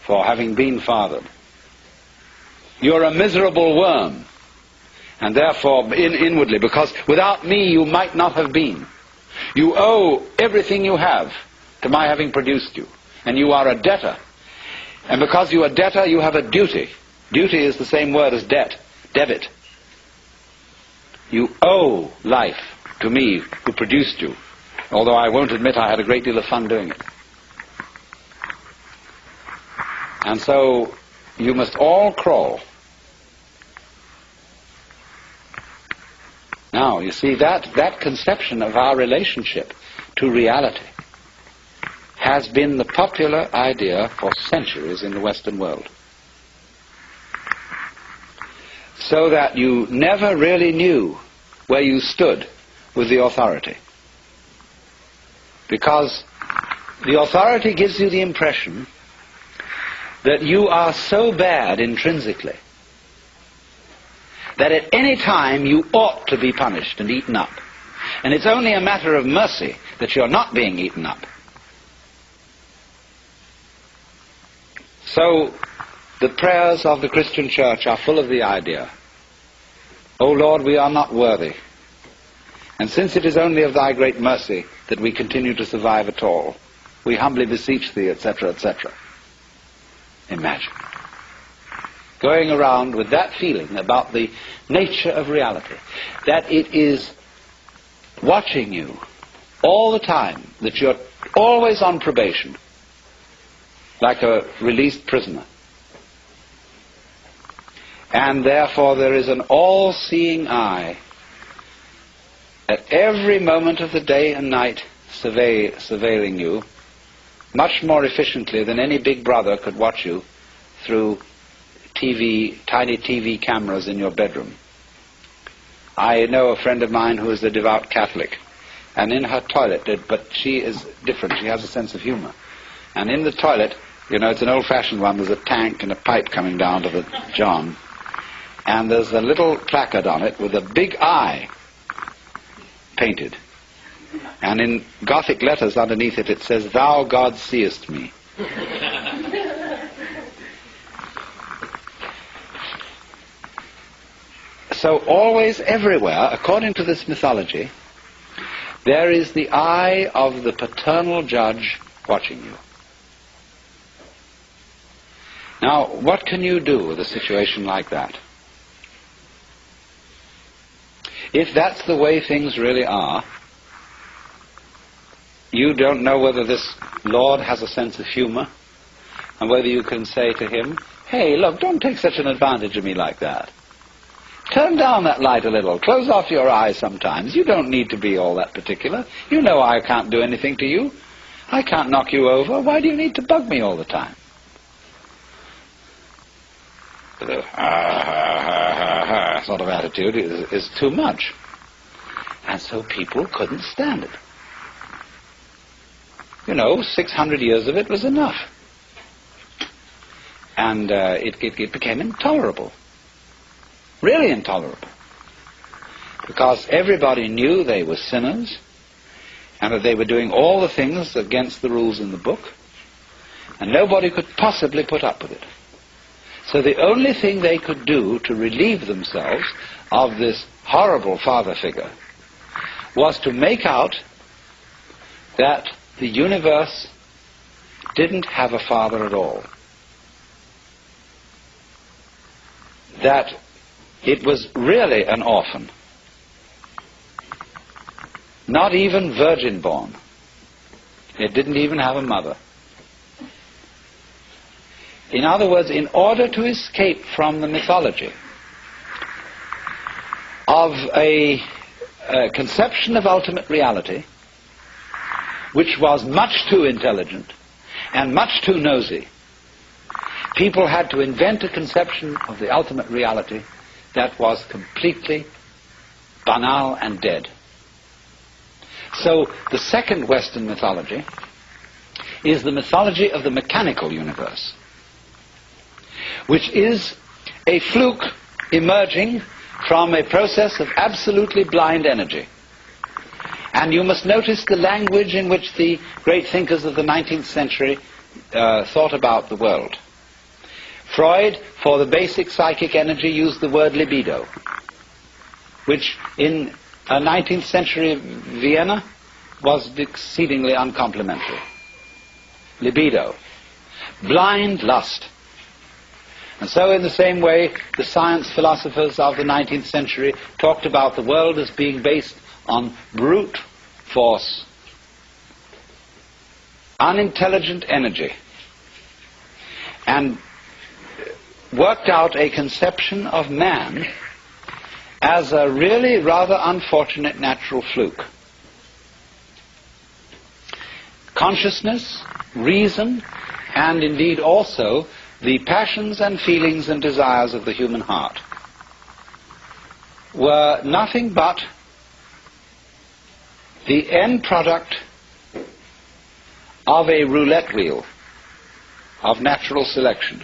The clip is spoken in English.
for having been fathered. You're a miserable worm, and therefore inwardly, because without me you might not have been. You owe everything you have to my having produced you, and you are a debtor. And because you are a debtor, you have a duty. Duty is the same word as debt, debit. You owe life to me who produced you, although I won't admit I had a great deal of fun doing it. And so you must all crawl. Now, you see, that conception of our relationship to reality has been the popular idea for centuries in the Western world. So that you never really knew where you stood with the authority. Because the authority gives you the impression that you are so bad intrinsically that at any time you ought to be punished and eaten up. And it's only a matter of mercy that you're not being eaten up. So the prayers of the Christian church are full of the idea, O Lord, we are not worthy. And since it is only of thy great mercy that we continue to survive at all, we humbly beseech thee, etc., etc. Imagine going around with that feeling about the nature of reality, that it is watching you all the time, that you're always on probation, like a released prisoner. And therefore there is an all-seeing eye at every moment of the day and night surveilling you, much more efficiently than any big brother could watch you through tiny TV cameras in your bedroom. I know a friend of mine who is a devout Catholic, and in her toilet, but she is different, she has a sense of humor. And in the toilet, you know, it's an old-fashioned one, there's a tank and a pipe coming down to the john, and there's a little placard on it with a big eye painted. And in Gothic letters underneath it, it says, Thou, God, seest me. So always, everywhere, according to this mythology, there is the eye of the paternal judge watching you. Now, what can you do with a situation like that? If that's the way things really are, you don't know whether this Lord has a sense of humor, and whether you can say to him, hey, look, don't take such an advantage of me like that. Turn down that light a little. Close off your eyes sometimes. You don't need to be all that particular. You know I can't do anything to you. I can't knock you over. Why do you need to bug me all the time? The sort of attitude is too much. And so people couldn't stand it. You know, 600 years of it was enough. And it became intolerable. Really intolerable. Because everybody knew they were sinners, and that they were doing all the things against the rules in the book, and nobody could possibly put up with it. So the only thing they could do to relieve themselves of this horrible father figure was to make out that the universe didn't have a father at all. That it was really an orphan. Not even virgin born. It didn't even have a mother. In other words, in order to escape from the mythology of a conception of ultimate reality, which was much too intelligent and much too nosy, people had to invent a conception of the ultimate reality that was completely banal and dead. So the second Western mythology is the mythology of the mechanical universe, which is a fluke emerging from a process of absolutely blind energy. And you must notice the language in which the great thinkers of the 19th century thought about the world. Freud, for the basic psychic energy, used the word libido, which in 19th century Vienna was exceedingly uncomplimentary. Libido. Blind lust. And so in the same way, the science philosophers of the 19th century talked about the world as being based on brute force, unintelligent energy, and worked out a conception of man as a really rather unfortunate natural fluke. Consciousness, reason, and indeed also the passions and feelings and desires of the human heart were nothing but the end product of a roulette wheel of natural selection.